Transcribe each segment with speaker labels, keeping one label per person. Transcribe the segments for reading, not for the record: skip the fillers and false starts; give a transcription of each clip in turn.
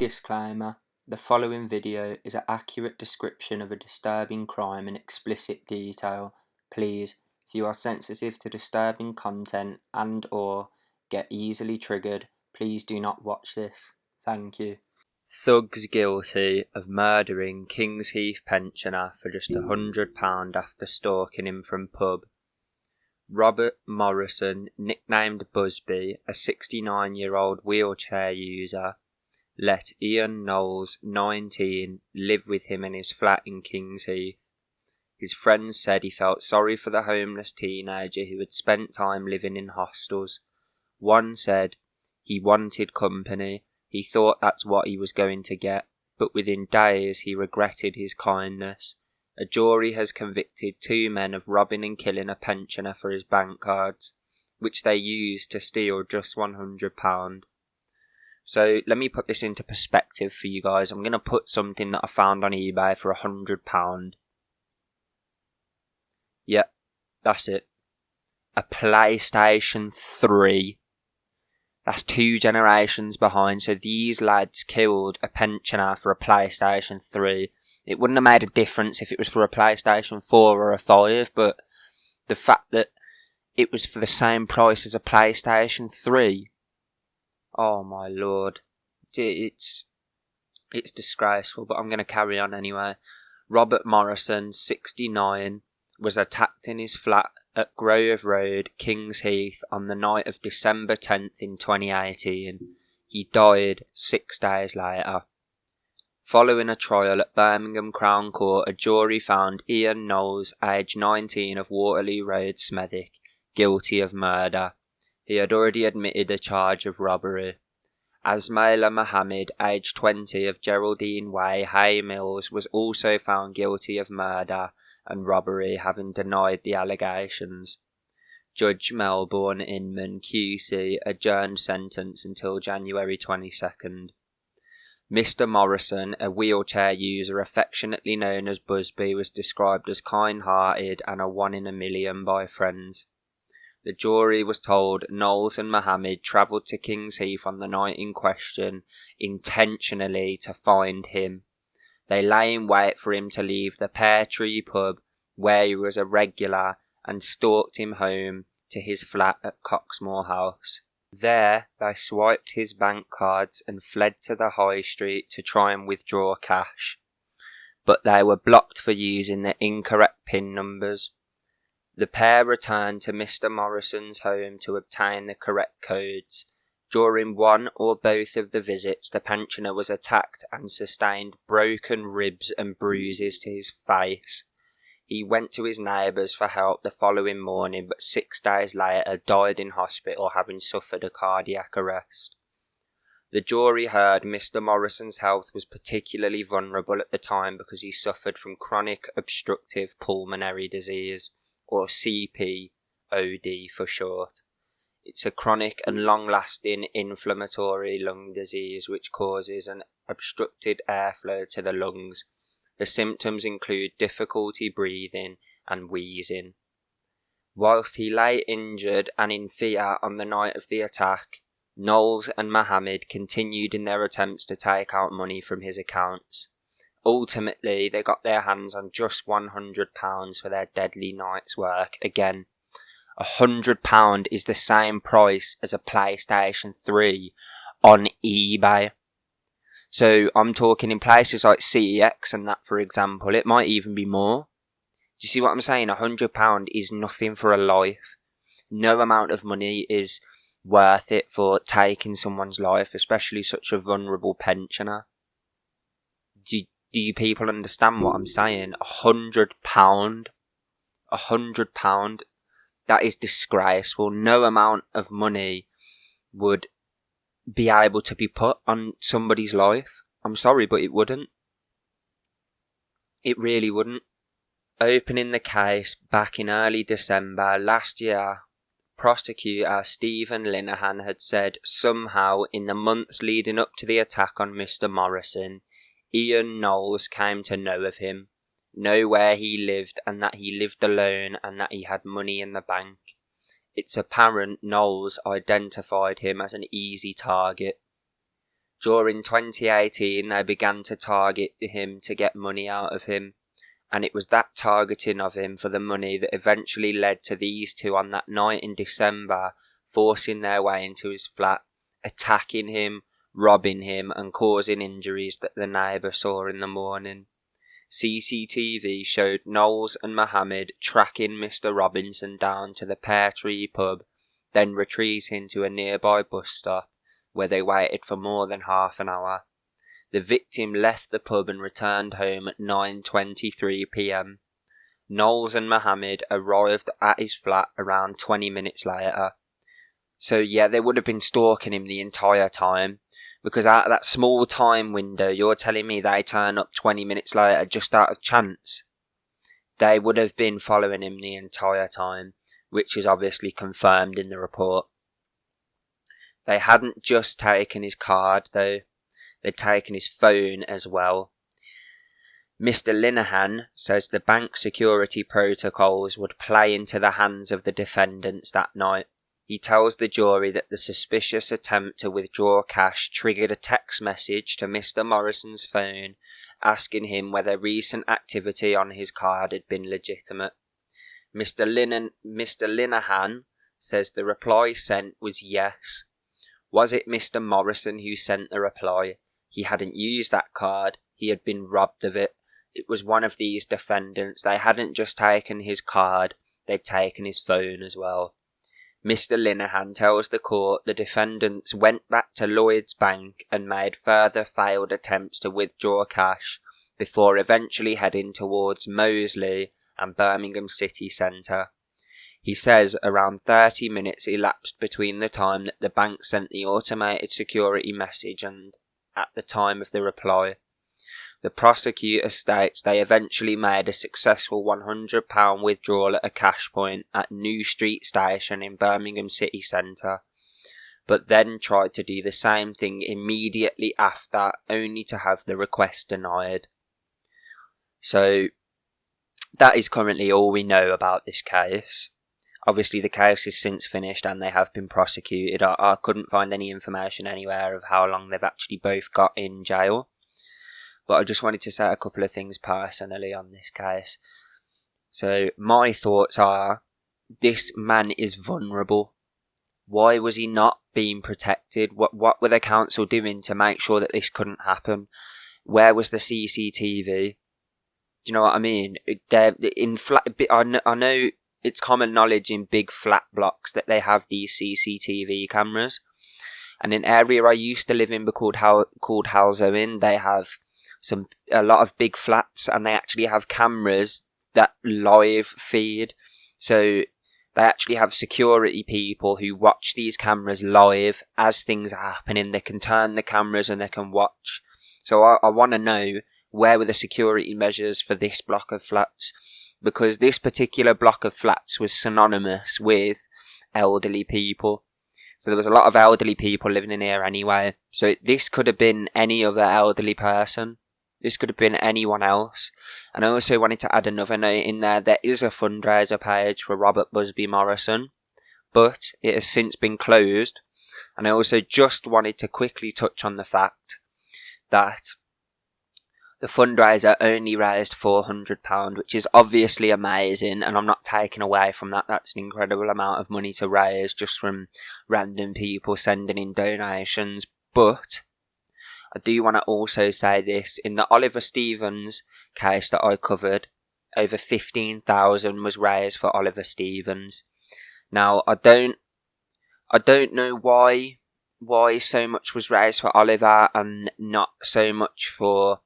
Speaker 1: Disclaimer: the following video is an accurate description of a disturbing crime in explicit detail. Please, if you are sensitive to disturbing content and/or get easily triggered, please do not watch this. Thank you. Thugs guilty of murdering Kings Heath pensioner for just £100 after stalking him from pub. Robert Morrison, nicknamed BUSBY, a 69-year-old wheelchair user, let Ian Knowles, 19, live with him in his flat in Kings Heath. His friends said he felt sorry for the homeless teenager who had spent time living in hostels. One said he wanted company, he thought that's what he was going to get, but within days he regretted his kindness. A jury has convicted two men of robbing and killing a pensioner for his bank cards, which they used to steal just £100. So let me put this into perspective for you guys. I'm going to put something that I found on eBay for £100. Yep, that's it. A PlayStation 3. That's 2 generations behind. So these lads killed a pensioner for a PlayStation 3. It wouldn't have made a difference if it was for a PlayStation 4 or a 5, but the fact that it was for the same price as a PlayStation 3... oh my lord. It's disgraceful, but I'm going to carry on anyway. Robert Morrison, 69, was attacked in his flat at Grove Road, Kings Heath, on the night of December 10th in 2018. He died 6 days later. Following a trial at Birmingham Crown Court, a jury found Ian Knowles, aged 19, of Waterloo Road, Smethwick, guilty of murder. He had already admitted a charge of robbery. Asmaila Mohammed, aged 20, of Geraldine Way, Hay Mills, was also found guilty of murder and robbery, having denied the allegations. Judge Melbourne Inman QC adjourned sentence until January 22nd. Mr. Morrison, a wheelchair user affectionately known as BUSBY, was described as kind-hearted and a one in a million by friends. The jury was told Knowles and Mohammed travelled to Kings Heath on the night in question intentionally to find him. They lay in wait for him to leave the Pear Tree pub, where he was a regular, and stalked him home to his flat at Coxmoor House. There they swiped his bank cards and fled to the high street to try and withdraw cash, but they were blocked for using the incorrect PIN numbers. The pair returned to Mr. Morrison's home to obtain the correct codes. During one or both of the visits, the pensioner was attacked and sustained broken ribs and bruises to his face. He went to his neighbours for help the following morning, but 6 days later died in hospital, having suffered a cardiac arrest. The jury heard Mr. Morrison's health was particularly vulnerable at the time because he suffered from chronic obstructive pulmonary disease, or CPOD for short. It's a chronic and long-lasting inflammatory lung disease which causes an obstructed airflow to the lungs. The symptoms include difficulty breathing and wheezing. Whilst he lay injured and in fear on the night of the attack, Knowles and Mohammed continued in their attempts to take out money from his accounts. Ultimately, they got their hands on just £100 for their deadly night's work. Again, £100 is the same price as a PlayStation 3 on eBay. So I'm talking in places like CEX and that, for example, it might even be more. Do you see what I'm saying? £100 is nothing for a life. No amount of money is worth it for taking someone's life, especially such a vulnerable pensioner. Do you people understand what I'm saying? £100. £100. That is disgraceful. No amount of money would be able to be put on somebody's life. I'm sorry, but it wouldn't. It really wouldn't. Opening the case back in early December last year, prosecutor Stephen Linehan had said somehow in the months leading up to the attack on Mr. Morrison, Ian Knowles came to know of him, know where he lived and that he lived alone and that he had money in the bank. It's apparent Knowles identified him as an easy target. During 2018, they began to target him to get money out of him, and it was that targeting of him for the money that eventually led to these two on that night in December forcing their way into his flat, attacking him, robbing him, and causing injuries that the neighbour saw in the morning. CCTV showed Knowles and Mohammed tracking Mr. Robinson down to the Pear Tree pub, then retreating to a nearby bus stop, where they waited for more than half an hour. The victim left the pub and returned home at 9:23 p.m. Knowles and Mohammed arrived at his flat around 20 minutes later. So yeah, they would have been stalking him the entire time, because out of that small time window, you're telling me they turn up 20 minutes later just out of chance? They would have been following him the entire time, which is obviously confirmed in the report. They hadn't just taken his card though, they'd taken his phone as well. Mr. Linehan says the bank security protocols would play into the hands of the defendants that night. He tells the jury that the suspicious attempt to withdraw cash triggered a text message to Mr. Morrison's phone asking him whether recent activity on his card had been legitimate. Mr. Linehan says the reply sent was yes. Was it Mr. Morrison who sent the reply? He hadn't used that card. He had been robbed of it. It was one of these defendants. They hadn't just taken his card, they'd taken his phone as well. Mr. Linehan tells the court the defendants went back to Lloyd's Bank and made further failed attempts to withdraw cash before eventually heading towards Moseley and Birmingham City Centre. He says around 30 minutes elapsed between the time that the bank sent the automated security message and at the time of the reply. The prosecutor states they eventually made a successful £100 withdrawal at a cash point at New Street Station in Birmingham City Centre, but then tried to do the same thing immediately after, only to have the request denied. So, that is currently all we know about this case. Obviously the case is since finished and they have been prosecuted. I couldn't find any information anywhere of how long they've actually both got in jail. But I just wanted to say a couple of things personally on this case. So my thoughts are, this man is vulnerable. Why was he not being protected? What were the council doing to make sure that this couldn't happen? Where was the CCTV? Do you know what I mean? I know it's common knowledge in big flat blocks that they have these CCTV cameras. And in an area I used to live in called Halzoin, they have a lot of big flats, and they actually have cameras that live feed. So they actually have security people who watch these cameras live as things are happening. They can turn the cameras and they can watch. So I want to know, where were the security measures for this block of flats? Because this particular block of flats was synonymous with elderly people. So there was a lot of elderly people living in here anyway. So this could have been any other elderly person. This could have been anyone else. And I also wanted to add another note in there. There is a fundraiser page for Robert BUSBY Morrison, but it has since been closed. And I also just wanted to quickly touch on the fact that the fundraiser only raised £400, which is obviously amazing, and I'm not taking away from that. That's an incredible amount of money to raise just from random people sending in donations. But I do want to also say this. In the Oliver Stevens case that I covered, over $15,000 was raised for Oliver Stevens. Now, I don't know why so much was raised for Oliver and not so much for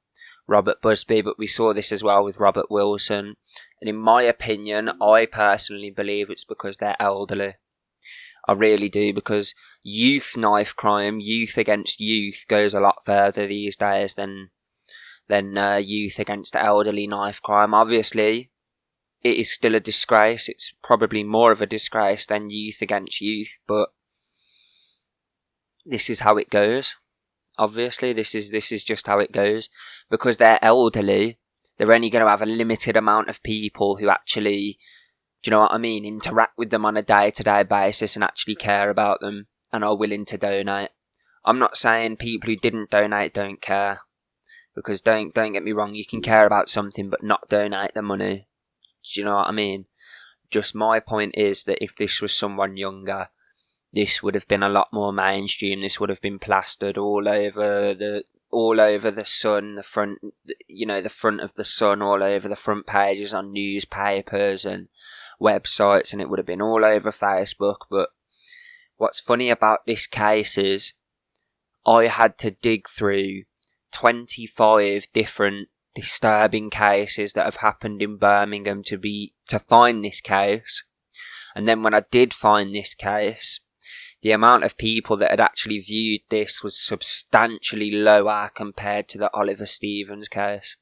Speaker 1: Robert BUSBY, but we saw this as well with Robert Wilson. And in my opinion, I personally believe it's because they're elderly. I really do, because youth knife crime, youth against youth, goes a lot further these days than youth against elderly knife crime. Obviously, it is still a disgrace. It's probably more of a disgrace than youth against youth, but this is how it goes. Obviously, this is just how it goes. Because they're elderly, they're only going to have a limited amount of people who actually, do you know what I mean, interact with them on a day-to-day basis and actually care about them and are willing to donate. I'm not saying people who didn't donate don't care, because don't get me wrong, you can care about something but not donate the money. Do you know what I mean? Just my point is that if this was someone younger, this would have been a lot more mainstream. This would have been plastered all over the Sun, the front, the front of the Sun, all over the front pages on newspapers and websites, and it would have been all over Facebook. But what's funny about this case is I had to dig through 25 different disturbing cases that have happened in Birmingham to find this case. And then when I did find this case, the amount of people that had actually viewed this was substantially lower compared to the Oliver Stevens case.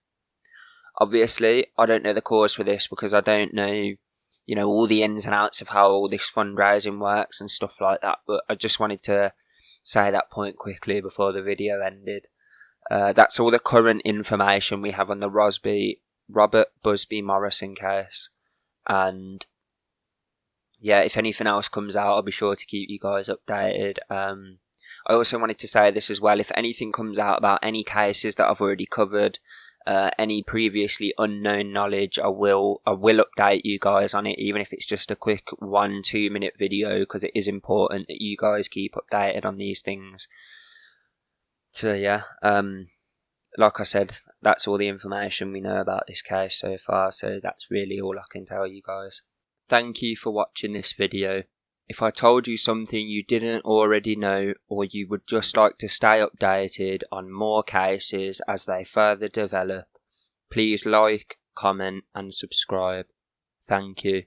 Speaker 1: Obviously, I don't know the cause for this because I don't know, all the ins and outs of how all this fundraising works and stuff like that. But I just wanted to say that point quickly before the video ended. That's all the current information we have on the Robert Busby Morrison case. And yeah, if anything else comes out, I'll be sure to keep you guys updated. I also wanted to say this as well. If anything comes out about any cases that I've already covered, any previously unknown knowledge, I will update you guys on it, even if it's just a quick 1-2 minute video, because it is important that you guys keep updated on these things. So yeah, like I said, that's all the information we know about this case so far, so that's really all I can tell you guys. Thank you for watching this video. If I told you something you didn't already know, or you would just like to stay updated on more cases as they further develop, please like, comment and subscribe. Thank you.